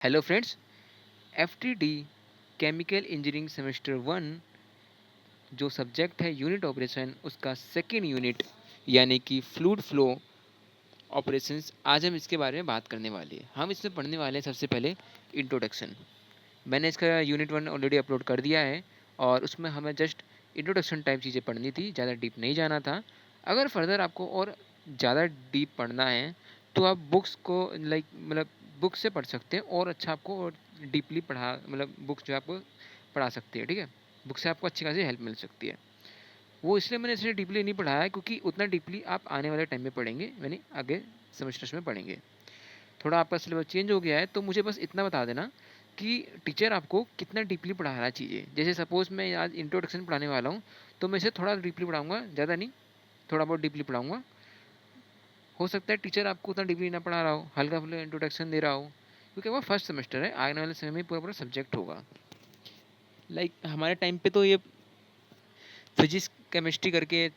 Hello friends, FTD chemical engineering semester 1 जो subject है unit operation उसका सेकेंड यूनिट यानी कि फ्लूइड फ्लो ऑपरेशंस। आज हम इसके बारे में बात करने वाले हैं। हम इसमें पढ़ने वाले हैं सबसे पहले इंट्रोडक्शन। मैंने इसका यूनिट 1 ऑलरेडी अपलोड कर दिया है और उसमें हमें जस्ट इंट्रोडक्शन टाइप चीज़ें पढ़नी थी, ज़्यादा डीप नहीं जाना था। अगर फर्दर आपको और ज़्यादा डीप पढ़ना है तो आप बुक्स को बुक से पढ़ सकते हैं और अच्छा आपको और डीपली पढ़ा बुक्स जो है आपको पढ़ा सकती है। ठीक है, बुक से आपको अच्छी खासी हेल्प मिल सकती है। वो इसलिए मैंने इसे डीपली नहीं पढ़ाया है क्योंकि उतना डीपली आप आने वाले टाइम में पढ़ेंगे, यानी आगे सेमेस्टर्स में पढ़ेंगे। थोड़ा आपका सिलेबस चेंज हो गया है तो मुझे बस इतना बता देना कि टीचर आपको कितना डीपली पढ़ा रहा चाहिए। जैसे सपोज़ मैं आज इंट्रोडक्शन पढ़ाने वाला हूँ तो मैं इसे थोड़ा डीपली पढ़ाऊँगा, ज़्यादा नहीं, थोड़ा बहुत डीपली पढ़ाऊँगा। हो सकता है टीचर आपको उतना डीपली ना पढ़ा रहा हो, हल्का-फुल्का इंट्रोडक्शन दे रहा हो, क्योंकि वो फर्स्ट सेमेस्टर है, आने वाले समय में पूरा-पूरा सब्जेक्ट होगा। हमारे टाइम पे तो ये फिजिक्स, केमिस्ट्री करके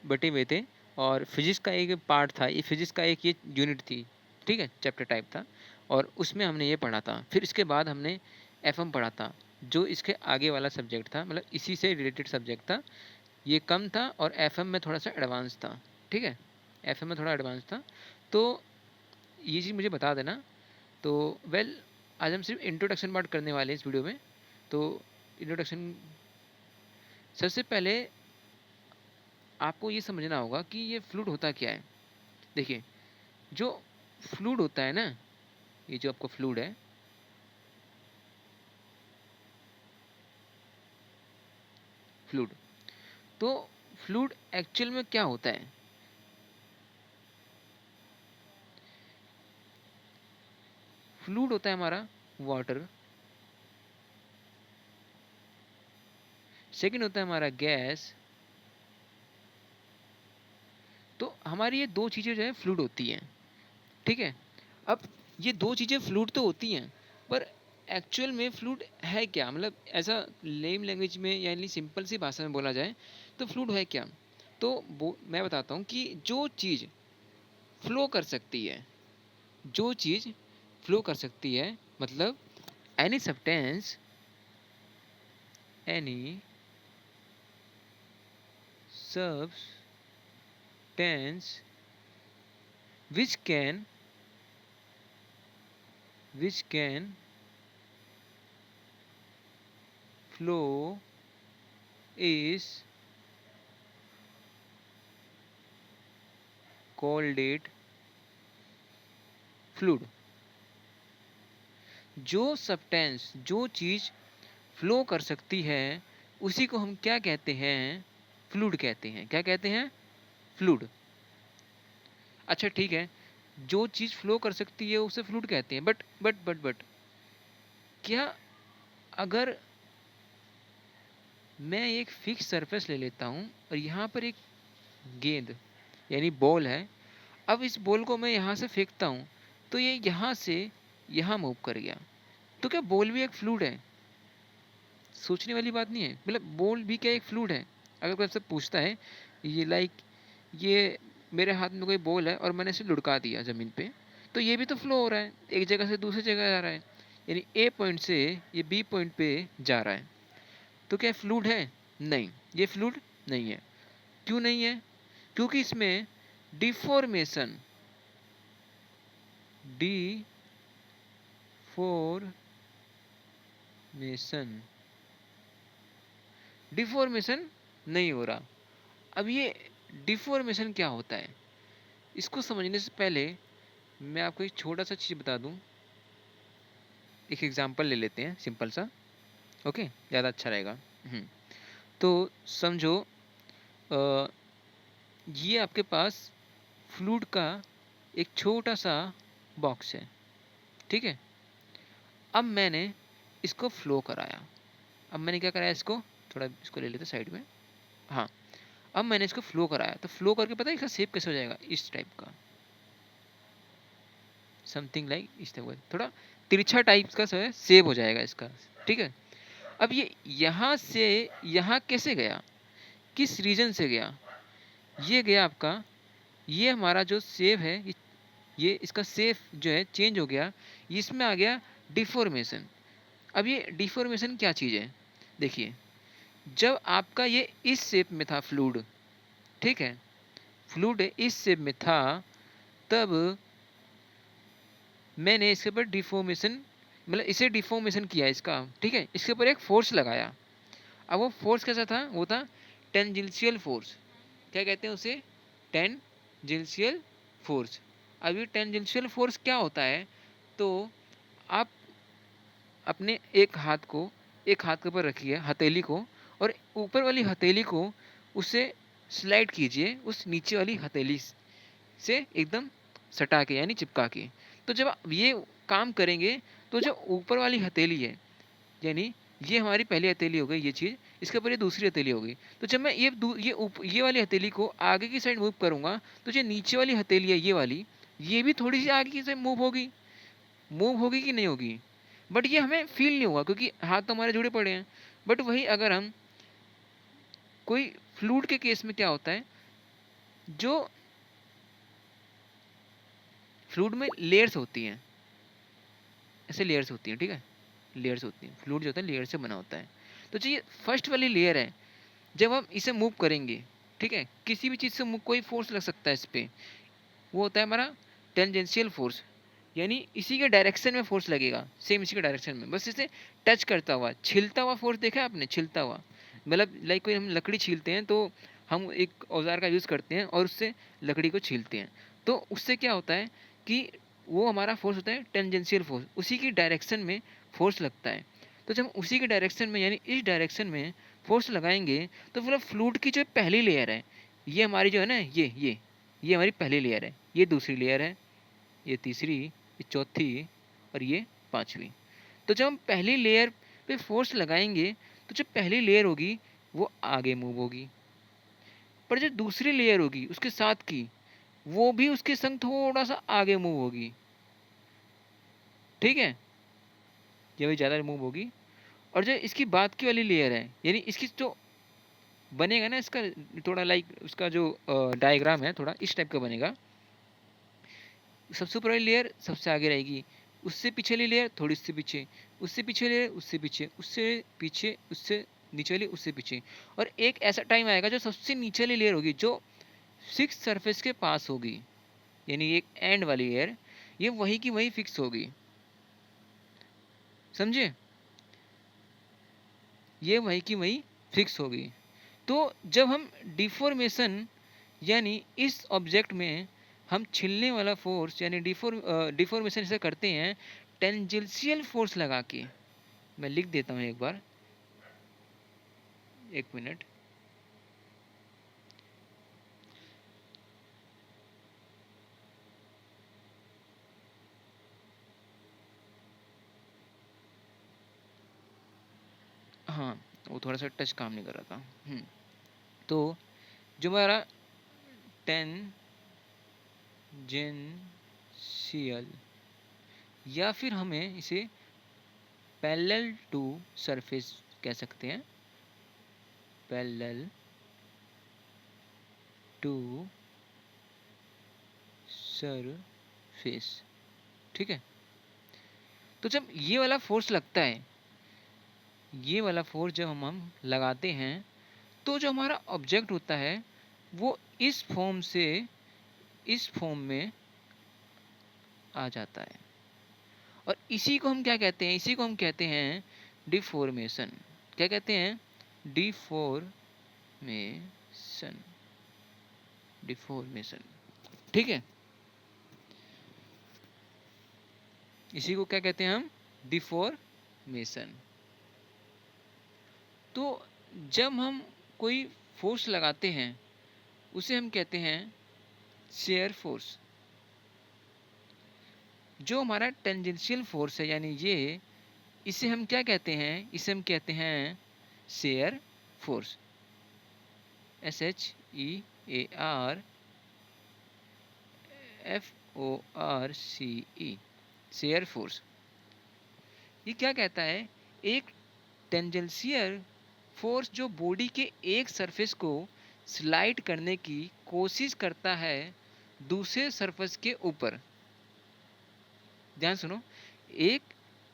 बटे हुए थे और फिजिक्स का एक पार्ट था, ये फिजिक्स का एक ये यूनिट थी, ठीक है? चैप्टर टाइप था और उसमें हमने ये पढ़ा था। फिर इसके बाद हमने एफएम पढ़ा था, जो इसके आगे वाला सब्जेक्ट था, मतलब इसी से रिलेटेड सब्जेक्ट था। ये कम था और एफएम में थोड़ा-सा एडवांस था, ठीक है? एफएम में थोड़ा एडवांस था, तो ये चीज़ मुझे बता देना। तो आज हम सिर्फ इंट्रोडक्शन पार्ट करने वाले हैं इस वीडियो में। तो इंट्रोडक्शन, सबसे पहले आपको ये समझना होगा कि ये फ्लूइड होता क्या है। देखिए, जो फ्लूइड होता है ना, ये जो आपका फ्लूइड है, फ्लूइड, तो फ्लूइड एक्चुअल में क्या होता है? फ्लूइड होता है हमारा वाटर, सेकंड होता है हमारा गैस। तो हमारी ये दो चीज़ें जो है फ्लूइड होती हैं, ठीक है? अब ये दो चीज़ें फ्लूइड तो होती हैं, पर एक्चुअल में फ्लूइड है क्या? मतलब ऐसा लेम लैंग्वेज में यानी सिंपल सी भाषा में बोला जाए तो फ्लूइड है क्या? तो वो मैं बताता हूँ कि जो चीज़ फ्लो कर सकती है, जो चीज़ फ्लो कर सकती है, मतलब any substance, any substance which can which can flow is called it fluid। जो सब्सटेंस, जो चीज़ फ्लो कर सकती है, उसी को हम क्या कहते हैं? फ्लूइड कहते हैं। क्या कहते हैं? फ्लूइड। अच्छा ठीक है, जो चीज़ फ्लो कर सकती है उसे फ्लूइड कहते हैं, बट क्या, अगर मैं एक फिक्स सरफेस ले लेता हूँ और यहाँ पर एक गेंद यानी बॉल है, अब इस बॉल को मैं यहाँ से फेंकता हूँ तो ये यहाँ से यहाँ मूव कर गया, तो क्या बॉल भी एक फ्लूइड है? सोचने वाली बात नहीं है, मतलब बॉल भी क्या एक फ्लूइड है? अगर कोई आपसे पूछता है, ये ये मेरे हाथ में कोई बॉल है और मैंने इसे लुढ़का दिया ज़मीन पे, तो ये भी तो फ्लो हो रहा है, एक जगह से दूसरी जगह जा रहा है, यानी ए पॉइंट से ये बी पॉइंट पे जा रहा है। तो क्या फ्लूइड है? नहीं, ये फ्लूइड नहीं है। क्यों नहीं है? क्योंकि इसमें डिफॉर्मेशन, डिफॉर्मेशन डिफॉर्मेशन नहीं हो रहा। अब ये डिफॉर्मेशन क्या होता है, इसको समझने से पहले मैं आपको एक छोटा सा चीज़ बता दूं। एक एग्जांपल ले लेते हैं सिंपल सा, ओके, ज़्यादा अच्छा रहेगा। हम्म, तो समझो, अ, ये आपके पास फ्लूइड का एक छोटा सा बॉक्स है, ठीक है? अब मैंने इसको फ्लो कराया। अब मैंने क्या कराया, इसको थोड़ा इसको ले लेते साइड में। हाँ, अब मैंने इसको फ्लो कराया, तो फ्लो करके पता है इसका शेप कैसे हो जाएगा? इस टाइप का, समथिंग लाइक इस टाइप का, थोड़ा तिरछा टाइप का शेप हो जाएगा इसका, ठीक है? अब ये यहाँ से यहाँ कैसे गया, किस रीजन से गया? ये गया आपका, ये हमारा जो शेप है, ये इसका शेप जो है चेंज हो गया, इसमें आ गया डिफॉर्मेशन। अब ये डिफॉर्मेशन क्या चीज़ है? देखिए, जब आपका ये इस शेप में था फ्लूइड, ठीक है, फ्लूइड इस शेप में था, तब मैंने इसके ऊपर डिफॉर्मेशन, मतलब इसे डिफॉर्मेशन किया इसका, ठीक है, इसके ऊपर एक फोर्स लगाया। अब वो फोर्स कैसा था? वो था टेंजेंशियल फोर्स। क्या कहते हैं उसे? Tangential force. अब ये टेंजेंशियल फोर्स क्या होता है? तो आप अपने एक हाथ के ऊपर रखिए हथेली को, और ऊपर वाली हथेली को उससे स्लाइड कीजिए उस नीचे वाली हथेली से एकदम सटा के, यानी चिपका के। तो जब आप ये काम करेंगे, तो जो ऊपर वाली हथेली है, यानी ये हमारी पहली हथेली हो गई ये चीज़, इसके ऊपर ये दूसरी हथेली हो गई। तो जब मैं ये वाली हथेली को आगे की साइड मूव करूँगा, तो जो नीचे वाली हथेली है ये वाली, ये भी थोड़ी सी आगे की साइड मूव होगी कि नहीं होगी? बट ये हमें फील नहीं होगा क्योंकि हाथ तो हमारे जुड़े पड़े हैं। बट वही अगर हम कोई फ्लूइड के केस में क्या होता है, जो फ्लूइड में लेयर्स होती हैं, ऐसे लेयर्स होती हैं, ठीक है, लेयर्स होती हैं, फ्लूइड जो होता है लेयर से बना होता है। तो जो ये फर्स्ट वाली लेयर है, जब हम इसे मूव करेंगे, ठीक है, किसी भी चीज़ से मूव, कोई फोर्स लग सकता है इस पे, वो होता है हमारा टेंजेंशियल फोर्स, यानी इसी के डायरेक्शन में फोर्स लगेगा, सेम इसी के डायरेक्शन में, बस इसे टच करता हुआ, छिलता हुआ फोर्स देखा है आपने? छिलता हुआ मतलब लाइक कोई हम लकड़ी छीलते हैं, तो हम एक औजार का यूज़ करते हैं और उससे लकड़ी को छीलते हैं। तो उससे क्या होता है कि वो हमारा फोर्स होता है टेंजेंशियल फोर्स, उसी की डायरेक्शन में फोर्स लगता है। तो जब हम उसी के डायरेक्शन में, यानी इस डायरेक्शन में फोर्स लगाएंगे, तो मतलब फ्लूइड की जो पहली लेयर है, ये हमारी जो है ना, ये हमारी पहली लेयर है, ये दूसरी लेयर है, ये तीसरी, ये चौथी, और ये पांचवी। तो जब हम पहली लेयर पे फोर्स लगाएंगे, तो जो पहली लेयर होगी वो आगे मूव होगी, पर जो दूसरी लेयर होगी उसके साथ की, वो भी उसके संग थोड़ा सा आगे मूव होगी, ठीक है, ये भी ज़्यादा मूव होगी। और जो इसकी बाद की वाली लेयर है, यानी इसकी जो बनेगा ना इसका, थोड़ा लाइक उसका जो डायग्राम है थोड़ा इस टाइप का बनेगा। सबसे ऊपर वाली लेयर सबसे आगे रहेगी, उससे पीछे वाली लेयर थोड़ी सी पीछे, उससे पीछे लेयर उससे पीछे, उससे पीछे, उससे नीचे वाली उससे पीछे। और एक ऐसा टाइम आएगा जो सबसे नीचे वाली लेयर होगी, जो फिक्स सरफेस के पास होगी, यानी एक एंड वाली लेयर, ये वही की वही फिक्स होगी, समझे? ये वही की वही फिक्स होगी। तो जब हम डिफॉर्मेशन, यानी इस ऑब्जेक्ट में हम छिलने वाला फोर्स, यानी डिफॉर्मेशन इसे करते हैं टेंजेंशियल फोर्स लगा के। मैं लिख देता हूँ एक बार, एक मिनट। हाँ, वो थोड़ा सा टच काम नहीं कर रहा था। तो जो हमारा टेंजेंशियल, या फिर हमें इसे पैरेलल टू सरफेस कह सकते हैं, पैरेलल टू सरफेस, ठीक है। तो जब ये वाला फोर्स लगता है, ये वाला फोर्स जब हम लगाते हैं, तो जो हमारा ऑब्जेक्ट होता है वो इस फॉर्म से इस फॉर्म में आ जाता है। और इसी को हम क्या कहते हैं? इसी को हम कहते हैं डिफॉर्मेशन। क्या कहते हैं? डिफॉर्मेशन, डिफॉर्मेशन, ठीक है। इसी को क्या कहते हैं हम? डिफॉर्मेशन। तो जब हम कोई फोर्स लगाते हैं, उसे हम कहते हैं शेयर फोर्स। जो हमारा टेंजेंशियल फोर्स है, यानी ये, इसे हम क्या कहते हैं? इसे हम कहते हैं shear force, SHEAR FORCE, shear force. ये क्या कहता है? एक टेंजेंशियल फोर्स जो बॉडी के एक सरफेस को स्लाइड करने की कोशिश करता है दूसरे सरफेस के ऊपर। ध्यान सुनो, एक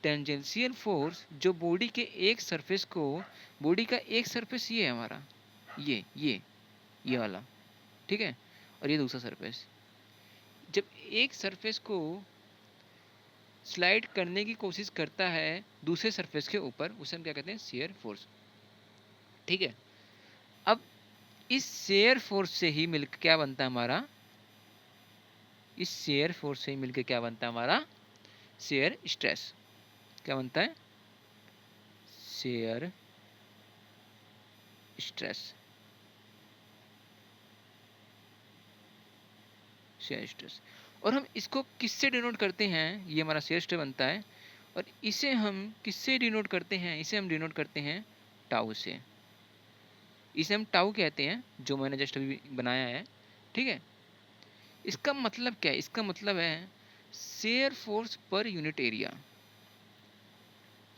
टेंजेंशियल फोर्स जो बॉडी के एक सरफेस को, बॉडी का एक सरफेस ये है हमारा, ये वाला, ठीक है, और ये दूसरा सरफेस, जब एक सरफेस को स्लाइड करने की कोशिश करता है दूसरे सरफेस के ऊपर, उसे हम क्या कहते हैं, शेयर फोर्स, ठीक है। अब इस शेयर फोर्स से ही मिलकर क्या बनता है हमारा, इस शेयर फोर्स से ही मिलकर क्या बनता है हमारा, शेयर स्ट्रेस। क्या बनता है, शेयर स्ट्रेस, शेयर स्ट्रेस। और हम इसको किससे डिनोट करते हैं, ये हमारा शेयर स्ट्रेस बनता है, और इसे हम किससे डिनोट करते हैं, इसे हम डिनोट करते हैं टाउ से, इसे हम टाउ कहते हैं, जो मैंने जस्ट अभी बनाया है, ठीक है। इसका मतलब क्या है, इसका मतलब है shear force per unit area,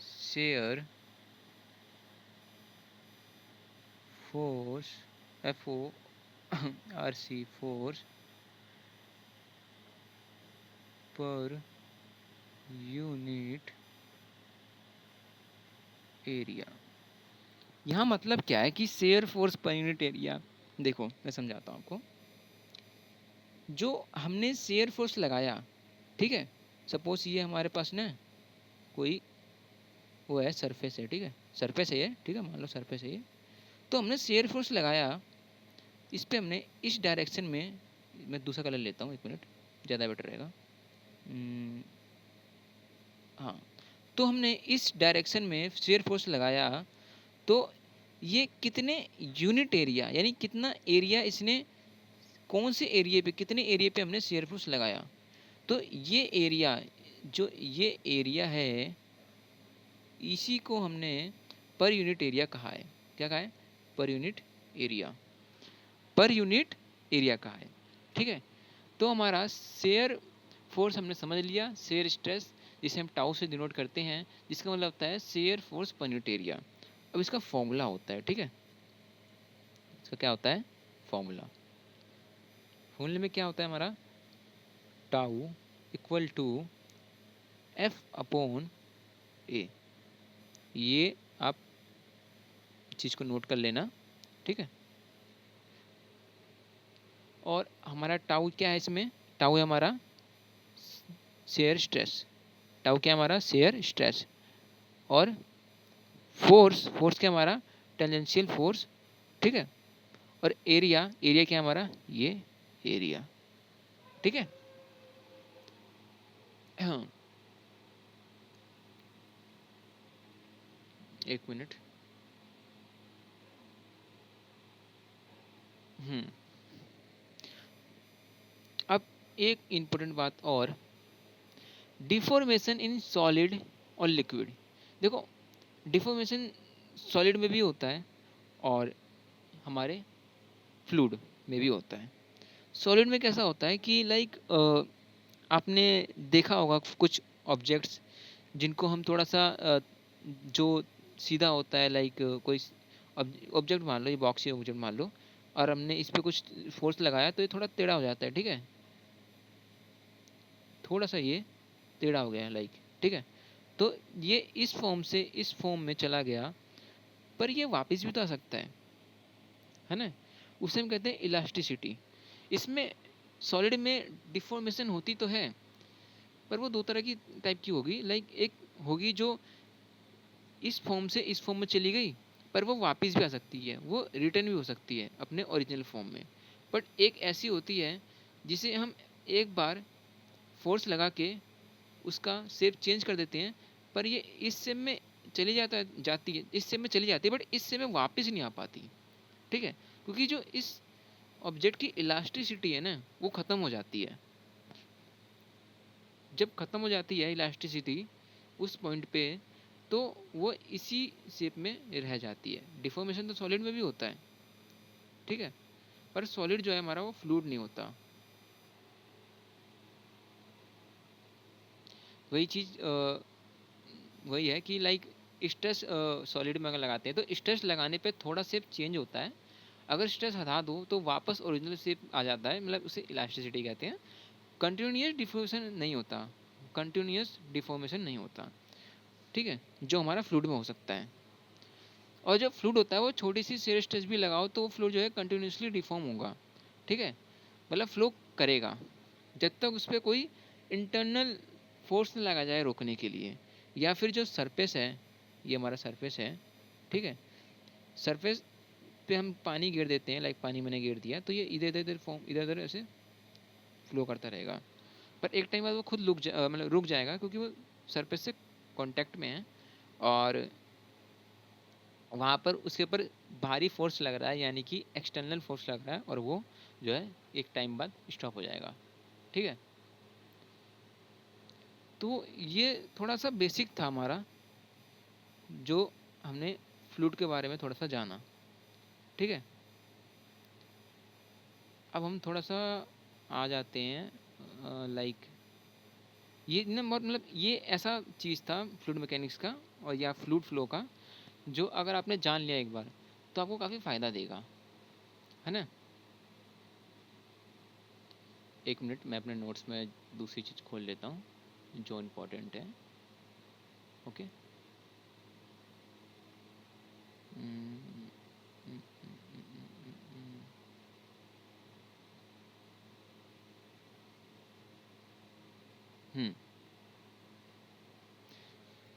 shear force, FORC, force per unit area. यहाँ मतलब क्या है कि shear force per unit area, देखो मैं समझाता हूँ आपको। जो हमने शेयर फोर्स लगाया, ठीक है, सपोज ये हमारे पास ना कोई वो है, सरफेस है, ठीक है, सरफेस है ये, ठीक है, मान लो सरफेस है ये, तो हमने शेयर फोर्स लगाया, इस पे हमने इस डायरेक्शन में, मैं दूसरा कलर लेता हूँ, 1 मिनट, ज़्यादा बेटर रहेगा। हाँ, तो हमने इस डायरेक्शन में शेयर फोर्स लगाया, तो ये कितने यूनिट एरिया, यानी कितना एरिया इसने, कौन से एरिया पे, कितने एरिया पे हमने शेयर फोर्स लगाया, तो ये एरिया, जो ये एरिया है, इसी को हमने पर यूनिट एरिया कहा है। क्या कहा है, per unit area, per unit area कहा है, ठीक है। तो हमारा शेयर फोर्स हमने समझ लिया, शेयर स्ट्रेस जिसे हम टाउ से डिनोट करते हैं, जिसका मतलब होता है shear force per unit area. अब इसका फॉर्मूला होता है, ठीक है, इसका क्या होता है, फॉर्मूला, फॉर्मूले में क्या होता है हमारा, टाउ इक्वल टू F/A, ये आप चीज़ को नोट कर लेना, ठीक है। और हमारा टाउ क्या है इसमें, टाउ है हमारा शेयर स्ट्रेस, टाउ क्या है हमारा, शेयर स्ट्रेस, और फोर्स, फोर्स क्या हमारा, टेंजेंशियल फोर्स, ठीक है, और एरिया, एरिया क्या हमारा, ये एरिया, ठीक है। हाँ, 1 मिनट। हम्म, अब एक इम्पोर्टेंट बात और, डिफॉर्मेशन इन सॉलिड और लिक्विड। देखो, डिफॉर्मेशन सॉलिड में भी होता है और हमारे फ्लूइड में भी होता है। सॉलिड में कैसा होता है कि लाइक आपने देखा होगा कुछ ऑब्जेक्ट्स जिनको हम थोड़ा सा जो सीधा होता है, लाइक कोई ऑब्जेक्ट मान लो, ये बॉक्स ही ऑब्जेक्ट मान लो, और हमने इस पे कुछ फोर्स लगाया तो ये थोड़ा टेढ़ा हो जाता है, ठीक है, थोड़ा सा ये टेढ़ा हो गया है, लाइक, ठीक है। तो ये इस फॉर्म से इस फॉर्म में चला गया, पर ये वापस भी तो आ सकता है ना, उसे हम कहते हैं इलास्टिसिटी। इसमें सॉलिड में डिफॉर्मेशन होती तो है, पर वो दो तरह की टाइप की होगी, लाइक एक होगी जो इस फॉर्म से इस फॉर्म में चली गई, पर वो वापस भी आ सकती है, वो रिटर्न भी हो सकती है अपने ओरिजिनल फॉर्म में। बट एक ऐसी होती है जिसे हम एक बार फोर्स लगा के उसका शेप चेंज कर देते हैं, पर ये इस शेप में चली जाती है, इस शेप में चली जाती है, बट इस शेप में वापस नहीं आ पाती, ठीक है, क्योंकि जो इस ऑब्जेक्ट की इलास्टिसिटी है ना, वो ख़त्म हो जाती है। जब ख़त्म हो जाती है इलास्टिसिटी उस पॉइंट पे, तो वो इसी शेप में रह जाती है। डिफॉर्मेशन तो सॉलिड में भी होता है, ठीक है, पर सॉलिड जो है हमारा वो फ्लूइड नहीं होता। वही चीज़ वही है कि लाइक स्ट्रेस सॉलिड में अगर लगाते हैं तो स्ट्रेस लगाने पे थोड़ा शेप चेंज होता है, अगर स्ट्रेस हटा दो तो वापस ओरिजिनल शेप आ जाता है, मतलब उसे इलास्टिसिटी कहते हैं। कंटिन्यूस डिफॉर्मेशन नहीं होता, कंटिन्यूस डिफॉर्मेशन नहीं होता। ठीक है, जो हमारा फ्लूइड में हो सकता है। और जो फ्लूइड होता है वो छोटी सी शेयर स्ट्रेस भी लगाओ तो वो फ्लूइड जो है कंटिन्यूसली डिफॉर्म होगा। ठीक है, मतलब फ्लो करेगा जब तक उस पर कोई इंटरनल फोर्स न लगा जाए रोकने के लिए। या फिर जो सरफेस है, ये हमारा सरफेस है, ठीक है, सरफेस पे हम पानी गिर देते हैं, लाइक पानी मैंने गिर दिया तो ये इधर इधर फॉर्म इधर उधर ऐसे फ्लो करता रहेगा। पर एक टाइम बाद वो खुद मतलब रुक जाएगा क्योंकि वो सरफेस से कांटेक्ट में है और वहाँ पर उसके ऊपर भारी फोर्स लग रहा है, यानी कि एक्सटर्नल फोर्स लग रहा है, और वो जो है एक टाइम बाद स्टॉप हो जाएगा। ठीक है, तो ये थोड़ा सा बेसिक था हमारा, जो हमने फ्लूइड के बारे में थोड़ा सा जाना। ठीक है, अब हम थोड़ा सा आ जाते हैं लाइक ये ना मतलब ये ऐसा चीज़ था फ्लूइड मैकेनिक्स का और या फ्लूइड फ्लो का, जो अगर आपने जान लिया एक बार तो आपको काफ़ी फ़ायदा देगा, है ना। एक मिनट, मैं अपने नोट्स में दूसरी चीज़ खोल लेता हूँ जो इम्पोर्टेंट है। ओके। हम्म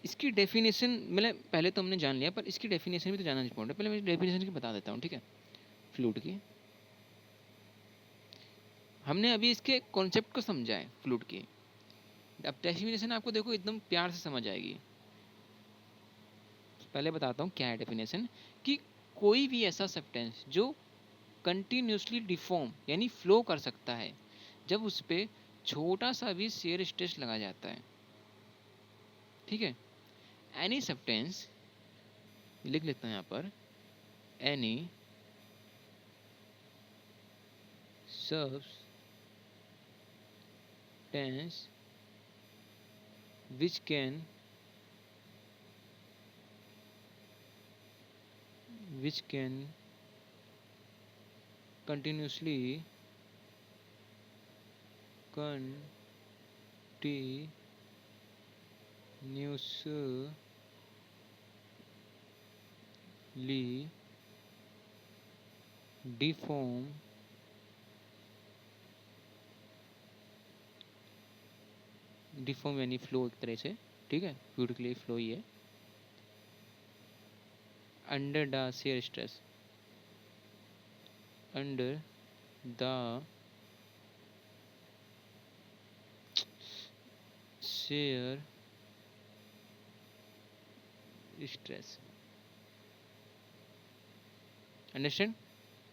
इसकी डेफिनेशन मतलब पहले तो हमने जान लिया, पर इसकी डेफिनेशन भी तो जानना इंपॉर्टेंट है। पहले मैं डेफिनेशन की बता देता हूँ, ठीक है, फ्लूइड की। हमने अभी इसके कॉन्सेप्ट को समझा है फ्लूइड की। अब डेफिनेशन आपको देखो एकदम प्यार से समझ आएगी। पहले बताता हूँ क्या है डेफिनेशन, कि कोई भी ऐसा सब्सटेंस जो कंटिन्यूसली डिफॉर्म यानी फ्लो कर सकता है जब उस पर छोटा सा भी शेयर स्ट्रेस लगा जाता है। ठीक है, एनी सब्सटेंस, लिख लेते हैं यहाँ पर, any substance which can continuously deform यानी फ्लो एक तरह से, ठीक है, फ्लूइड के लिए फ्लो ही है, under the shear stress, under the shear stress. Understand?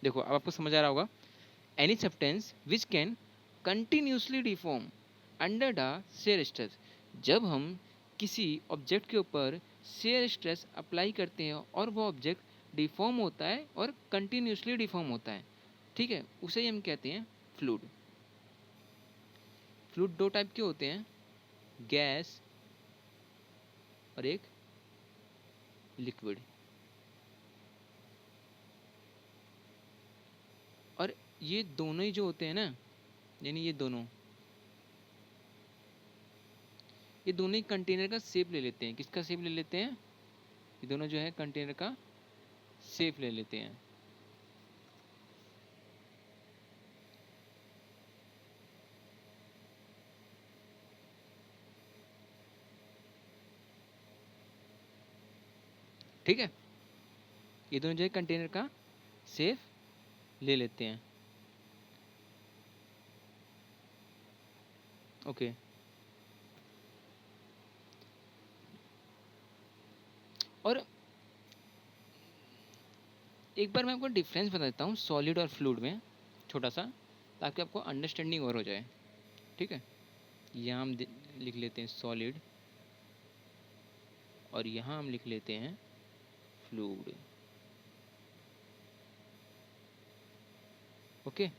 देखो अब आपको समझ आ रहा होगा। Any substance which can continuously deform under the shear stress, जब हम किसी ऑब्जेक्ट के ऊपर शेयर स्ट्रेस अप्लाई करते हैं और वो ऑब्जेक्ट डिफॉर्म होता है और कंटिन्यूसली डिफॉर्म होता है, ठीक है, उसे ही हम कहते हैं फ्लूइड। फ्लूइड दो टाइप के होते हैं, गैस और एक लिक्विड। और ये दोनों ही जो होते हैं ना, यानी ये दोनों ही कंटेनर का शेप ले लेते हैं। किसका शेप ले लेते हैं? ये दोनों जो है कंटेनर का शेप ले लेते हैं। ठीक है, ये दोनों जो है कंटेनर का शेप ले लेते हैं। ओके, और एक बार मैं आपको डिफरेंस बता देता हूँ सॉलिड और फ्लूइड में, छोटा सा, ताकि आपको अंडरस्टैंडिंग और हो जाए। ठीक है, यहाँ हम लिख लेते हैं सॉलिड और यहाँ हम लिख लेते हैं फ्लूइड। ओके,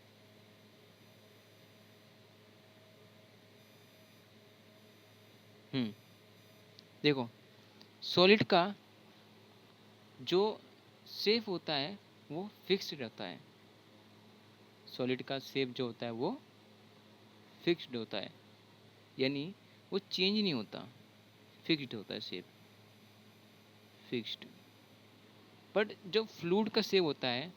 देखो सॉलिड का जो शेप होता है वो फिक्स्ड रहता है। सॉलिड का शेप जो होता है वो फिक्स्ड होता है, यानी वो चेंज नहीं होता, फिक्स्ड होता है शेप। फिक्स्ड। बट जो फ्लूइड का शेप होता है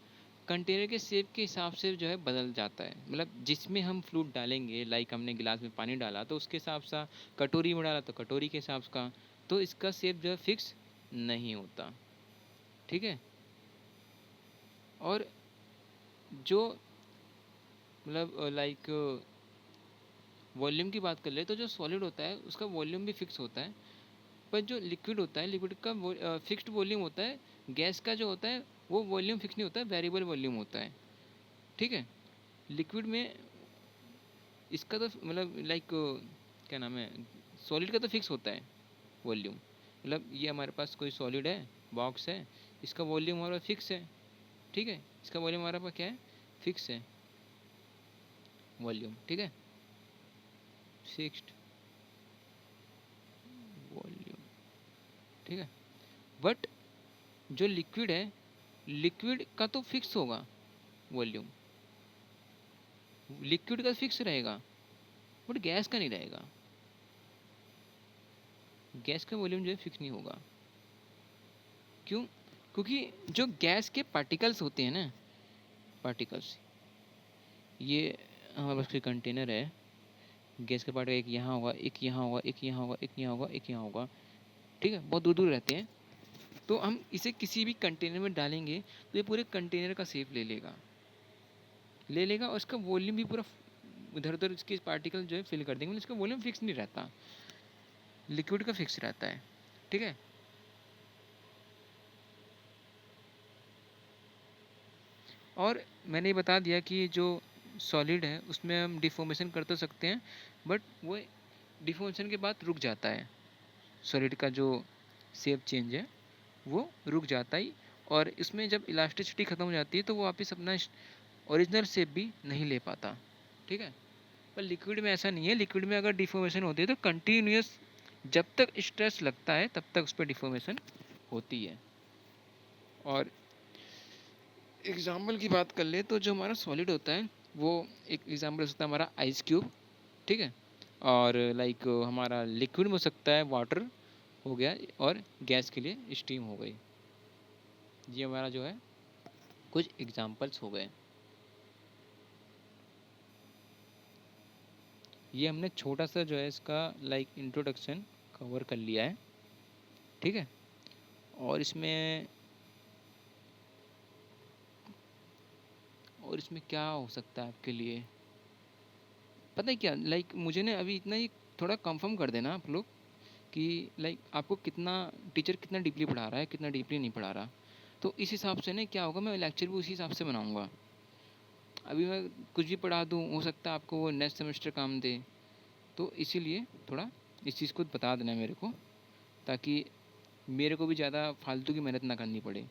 कंटेनर के शेप के हिसाब से जो है बदल जाता है, मतलब जिसमें हम फ्लूइड डालेंगे, लाइक हमने गिलास में पानी डाला तो उसके हिसाब से, कटोरी में डाला तो कटोरी के हिसाब का, तो इसका शेप जो है फिक्स नहीं होता। ठीक है। और जो मतलब लाइक वॉल्यूम की बात कर ले तो जो सॉलिड होता है उसका वॉल्यूम भी फिक्स होता है, पर जो लिक्विड होता है लिक्विड का फिक्स्ड वॉल्यूम होता है। गैस का जो होता है वो वॉल्यूम फिक्स नहीं होता है, वेरिएबल वॉल्यूम होता है। ठीक है। लिक्विड में इसका तो मतलब लाइक क्या नाम है, सॉलिड का तो फिक्स होता है वॉल्यूम। मतलब ये हमारे पास कोई सॉलिड है, बॉक्स है, इसका वॉल्यूम हमारा फिक्स है। ठीक है, इसका वॉल्यूम हमारे पास क्या है, फिक्स है वॉल्यूम। ठीक है, फिक्स्ड वॉल्यूम। ठीक है। बट जो लिक्विड है, लिक्विड का तो फिक्स होगा वॉल्यूम, लिक्विड का फिक्स रहेगा, बट गैस का नहीं रहेगा। गैस का वॉल्यूम जो है फिक्स नहीं होगा। क्यों? क्योंकि जो गैस के पार्टिकल्स होते हैं ना, पार्टिकल्स, ये हमारे पास कोई कंटेनर है, गैस का पार्टिकल एक यहाँ होगा, एक यहाँ होगा, एक यहाँ होगा, एक यहाँ होगा, एक यहाँ होगा। ठीक है, बहुत दूर दूर रहते हैं। तो हम इसे किसी भी कंटेनर में डालेंगे तो ये पूरे कंटेनर का शेप ले लेगा, ले लेगा, और इसका वॉल्यूम भी पूरा इधर उधर इसके पार्टिकल जो है फिल कर देंगे, मतलब इसका वॉल्यूम फिक्स नहीं रहता, लिक्विड का फिक्स रहता है। ठीक है। और मैंने ये बता दिया कि जो सॉलिड है उसमें हम डिफॉर्मेशन कर तो सकते हैं, बट वो डिफॉर्मेशन के बाद रुक जाता है, सॉलिड का जो शेप चेंज है वो रुक जाता ही, और इसमें जब इलास्टिसिटी ख़त्म हो जाती है तो वो वापस अपना ओरिजिनल शेप भी नहीं ले पाता। ठीक है। पर लिक्विड में ऐसा नहीं है, लिक्विड में अगर डिफॉर्मेशन होती है तो कंटिन्यूस, जब तक स्ट्रेस लगता है तब तक उस पर डिफॉर्मेशन होती है। और एग्जाम्पल की बात कर ले तो जो हमारा सॉलिड होता है वो, एक एग्जाम्पल हो सकता है हमारा आइस क्यूब। ठीक है। और लाइक हमारा लिक्विड में हो सकता है वाटर हो गया, और गैस के लिए स्टीम हो गई। ये हमारा जो है कुछ एग्जाम्पल्स हो गए। ये हमने छोटा सा जो है इसका लाइक इंट्रोडक्शन कवर कर लिया है। ठीक है। और इसमें क्या हो सकता है आपके लिए, पता है क्या, लाइक मुझे ना अभी इतना ही थोड़ा कंफर्म कर देना आप लोग कि लाइक आपको कितना, टीचर कितना डीपली पढ़ा रहा है, कितना डीपली नहीं पढ़ा रहा। तो इस हिसाब से ना क्या होगा, मैं लेक्चर भी उसी हिसाब से बनाऊंगा। अभी मैं कुछ भी पढ़ा दूँ, हो सकता है आपको वो नेक्स्ट सेमेस्टर काम दे, तो इसीलिए थोड़ा इस चीज़ को बता देना मेरे को, ताकि मेरे को भी ज़्यादा फालतू की मेहनत ना करनी पड़े।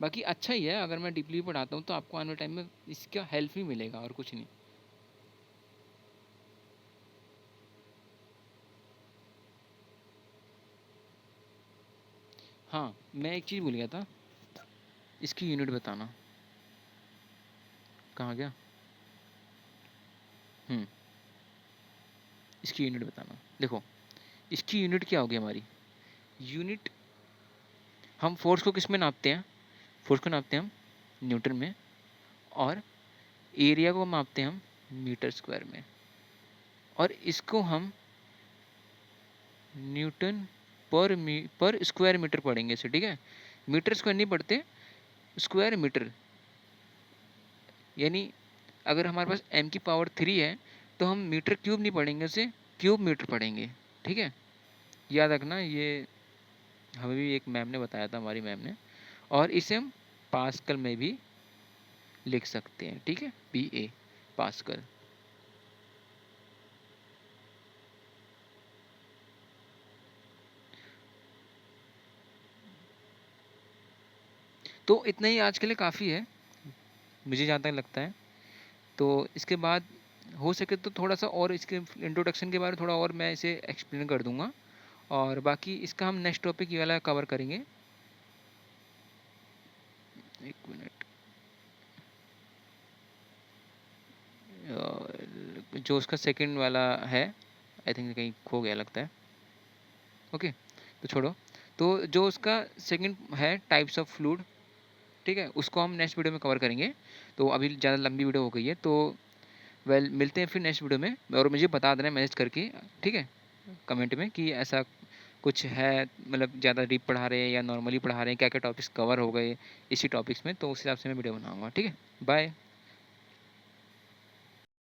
बाकी अच्छा ही है, अगर मैं डीपली पढ़ाता हूँ तो आपको आने वाले टाइम में इसका हेल्प भी मिलेगा, और कुछ नहीं। हाँ, मैं एक चीज़ भूल गया था, इसकी यूनिट बताना। कहाँ गया? इसकी यूनिट बताना। देखो, इसकी यूनिट क्या होगी हमारी यूनिट, हम फोर्स को किस में नापते हैं, फोर्स को नापते हैं हम न्यूटन में, और एरिया को मापते हैं हम मीटर स्क्वायर में, और इसको हम न्यूटन पर स्क्वायर मीटर पढ़ेंगे इसे। ठीक है, मीटर स्क्वायर नहीं पढ़ते, स्क्वायर मीटर। यानी अगर हमारे पास m⁻³ है तो हम मीटर क्यूब नहीं पढ़ेंगे, उसे क्यूब मीटर पढ़ेंगे। ठीक है, याद रखना, ये हमें भी एक मैम ने बताया था, हमारी मैम ने। और इसे हम पास्कल में भी लिख सकते हैं। ठीक है, PA, पास्कल। तो इतना ही आज के लिए काफ़ी है, मुझे जहाँ तक लगता है। तो इसके बाद हो सके तो थोड़ा सा और इसके इंट्रोडक्शन के बारे में थोड़ा और मैं इसे एक्सप्लेन कर दूंगा, और बाकी इसका हम नेक्स्ट टॉपिक ये वाला कवर करेंगे। एक मिनट, जो उसका सेकंड वाला है, आई थिंक कहीं खो गया लगता है। ओके, तो छोड़ो। तो जो उसका सेकंड है टाइप्स ऑफ फ्लूइड, ठीक है, उसको हम नेक्स्ट वीडियो में कवर करेंगे। तो अभी ज़्यादा लंबी वीडियो हो गई है, तो मिलते हैं फिर नेक्स्ट वीडियो में। और मुझे बता देना मैसेज करके, ठीक है, कमेंट में कि ऐसा कुछ है, मतलब ज़्यादा डीप पढ़ा रहे हैं या नॉर्मली पढ़ा रहे हैं, क्या क्या टॉपिक्स कवर हो गए इसी टॉपिक्स में, तो उस हिसाब से मैं वीडियो बनाऊँगा। ठीक है, बाय।